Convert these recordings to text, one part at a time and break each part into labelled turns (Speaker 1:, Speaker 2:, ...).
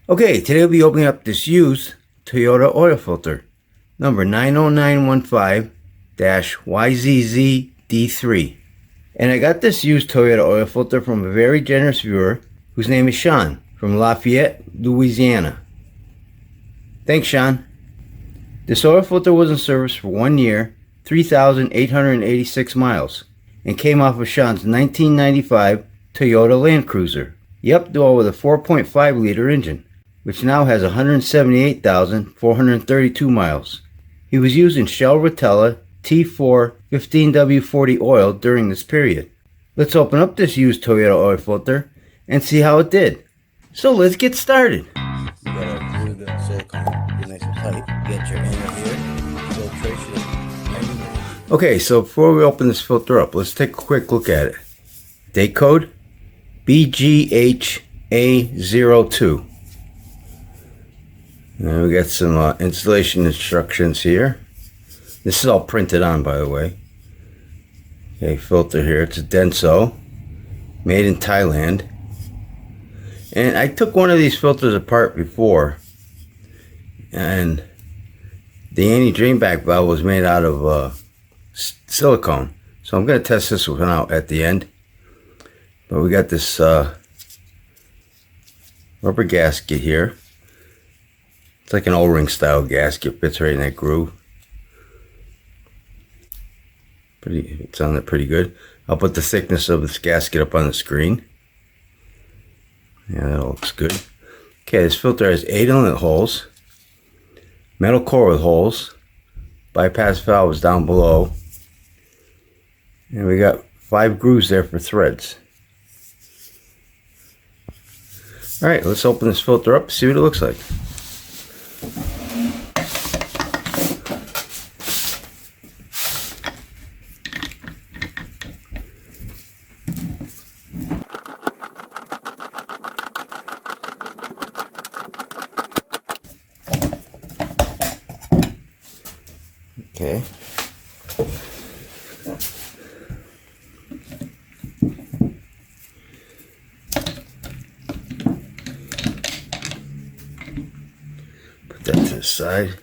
Speaker 1: Okay, today we'll be opening up this used Toyota oil filter, number 90915-YZZD3. And I got this used Toyota oil filter from a very generous viewer whose name is Sean from Lafayette, Louisiana. Thanks, Sean. This oil filter was in service for 1 year, 3,886 miles, and came off of Sean's 1995 Toyota Land Cruiser. Yep, dual with a 4.5 liter engine, which now has 178,432 miles. He was using Shell Rotella T4 15W40 oil during this period. Let's open up this used Toyota oil filter and see how it did. So let's get started. You gotta glue the silicone, get nice and tight, get your inner here, filtration. Okay, so before we open this filter up, let's take a quick look at it. Date code BGHA02. And we got some installation instructions here. This is all printed on, by the way. Okay, filter here. It's a Denso, made in Thailand. And I took one of these filters apart before, and the anti-drainback valve was made out of silicone. So I'm going to test this one out at the end. But we got this rubber gasket here. It's like an O-ring style gasket, fits right in that groove. It's on it pretty good. I'll put the thickness of this gasket up on the screen. Yeah, that looks good. Okay, this filter has 8 inlet holes, metal core with holes, bypass valves down below, and we got 5 grooves there for threads. Alright, let's open this filter up and see what it looks like. Okay. Put that to the side.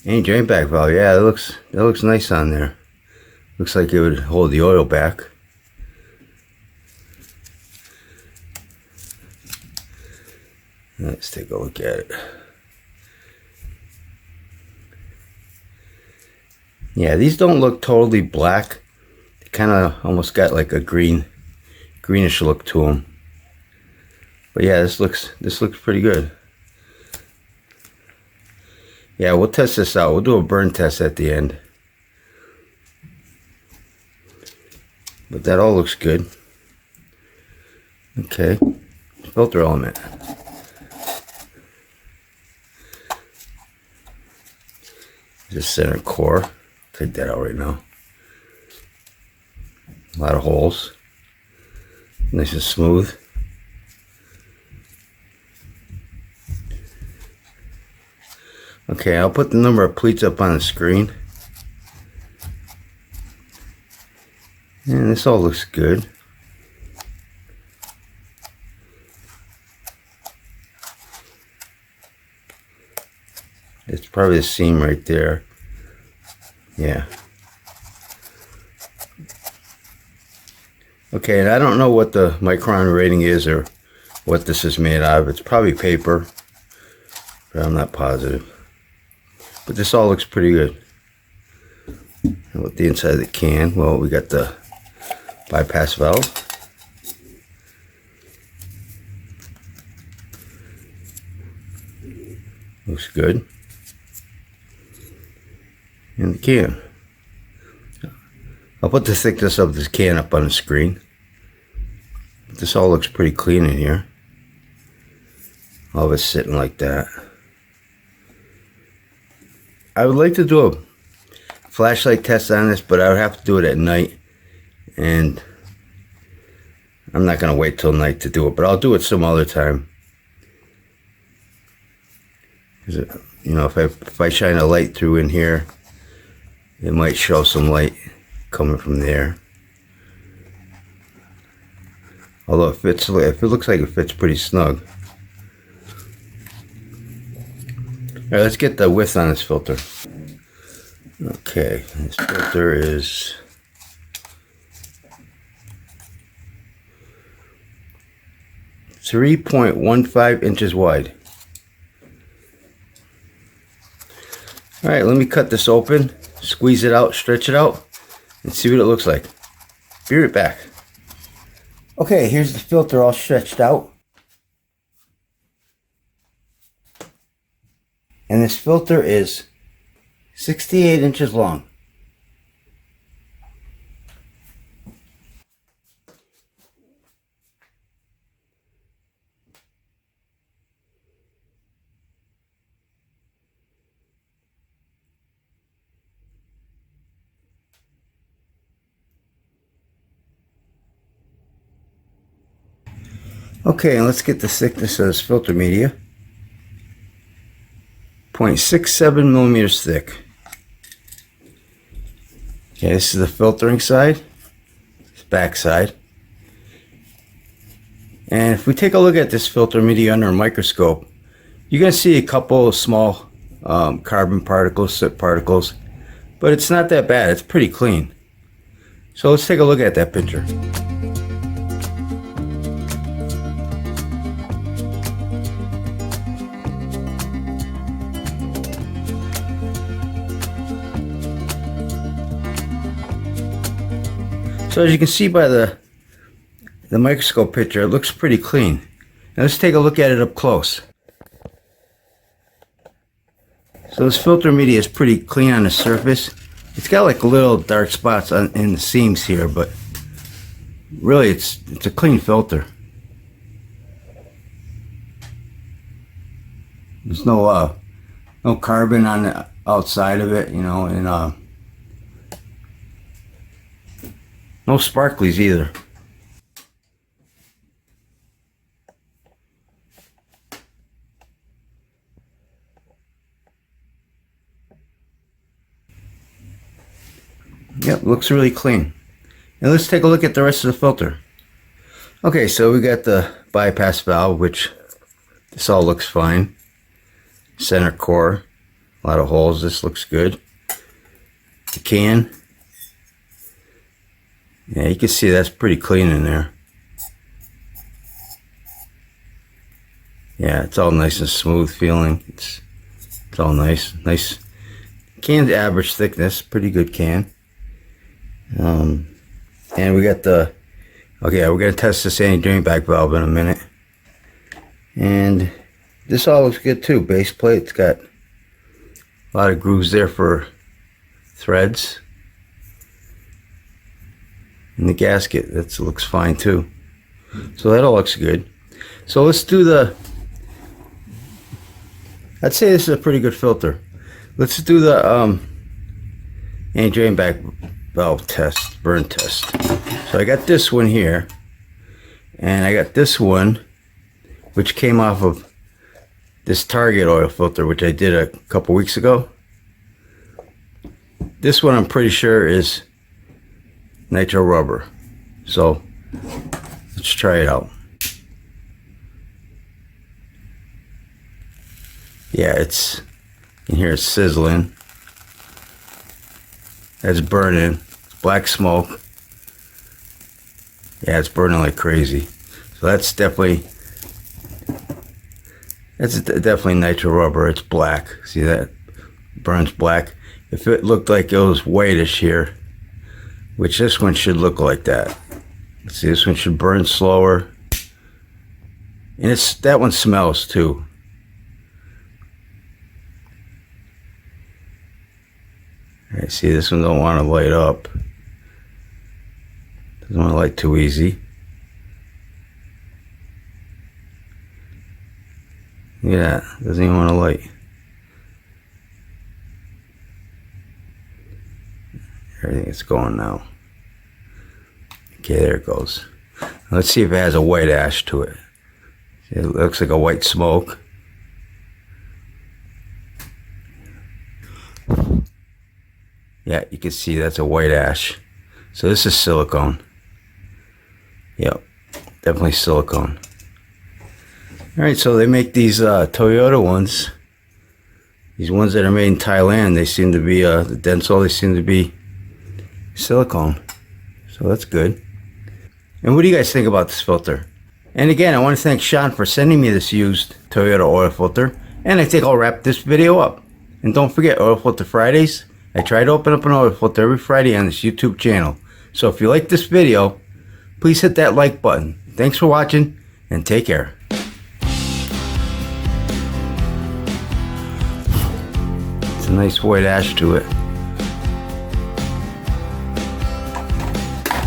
Speaker 1: Anti-drainback valve, yeah, that looks nice on there. Looks like it would hold the oil back. Let's take a look at it. Yeah, these don't look totally black. They kind of almost got like a greenish look to them. But yeah, this looks pretty good. Yeah, we'll test this out. We'll do a burn test at the end. But that all looks good. Okay, filter element. This center core. Take that out right now. A lot of holes. Nice and smooth. Okay, I'll put the number of pleats up on the screen. And this all looks good. It's probably the seam right there. Yeah. Okay, and I don't know what the micron rating is or what this is made out of. It's probably paper, but I'm not positive. But this all looks pretty good. And with the inside of the can, well, we got the bypass valve. Looks good. And the can. I'll put the thickness of this can up on the screen. But this all looks pretty clean in here. All of it's sitting like that. I would like to do a flashlight test on this, but I would have to do it at night. And I'm not going to wait till night to do it, but I'll do it some other time. You know, if I shine a light through in here, it might show some light coming from there. Although if it looks like it fits pretty snug. All right, let's get the width on this filter. Okay, this filter is 3.15 inches wide. All right, let me cut this open, squeeze it out, stretch it out, and see what it looks like. Be right back. Okay, here's the filter all stretched out. And this filter is 68 inches long. Okay, and let's get the thickness of this filter media. 0.67 millimeters thick. Okay, this is the filtering side, this back side. And if we take a look at this filter media under a microscope, you're going to see a couple of small carbon particles, soot particles, but it's not that bad. It's pretty clean. So let's take a look at that picture. So as you can see by the microscope picture, it looks pretty clean. Now let's take a look at it up close. So this filter media is pretty clean on the surface. It's got like little dark spots in the seams here, but really it's a clean filter. There's no carbon on the outside of it, you know, and no sparklies either. Yep, looks really clean. And let's take a look at the rest of the filter. Okay, so we got the bypass valve, which this all looks fine. Center core, a lot of holes. This looks good. The can. Yeah, you can see that's pretty clean in there. Yeah, it's all nice and smooth feeling. It's all nice. Nice. Can's average thickness, pretty good can. And we got the, okay, we're gonna test this anti-drain back valve in a minute. And this all looks good too. Base plate's got a lot of grooves there for threads. And the gasket, that looks fine too. So that all looks good. So let's do I'd say this is a pretty good filter. Let's do the anti-drain back valve test, burn test. So I got this one here, and I got this one, which came off of this Target oil filter, which I did a couple weeks ago. This one I'm pretty sure is nitro rubber. So let's try it out. Yeah, it's in here, it's sizzling. It's burning. It's black smoke. Yeah, it's burning like crazy. So that's definitely nitro rubber. It's black. See that? Burns black. If it looked like it was whitish here, which this one should look like that. Let's see, this one should burn slower. And that one smells too. Alright, see, this one don't want to light up. Doesn't want to light too easy. Yeah, doesn't even want to light. Everything is going now. Okay, there it goes. Let's see if it has a white ash to it. See, it looks like a white smoke. Yeah, you can see that's a white ash. So this is silicone. Yep, definitely silicone. Alright, so they make these Toyota ones These ones that are made in Thailand, they seem to be, the Pennzoil, they seem to be silicone. So that's good. And what do you guys think about this filter? And again, I want to thank Sean for sending me this used Toyota oil filter. And I think I'll wrap this video up. And don't forget, Oil Filter Fridays. I try to open up an oil filter every Friday on this YouTube channel. So if you like this video, please hit that like button. Thanks for watching, and take care. It's a nice white ash to it.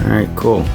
Speaker 1: Alright, cool.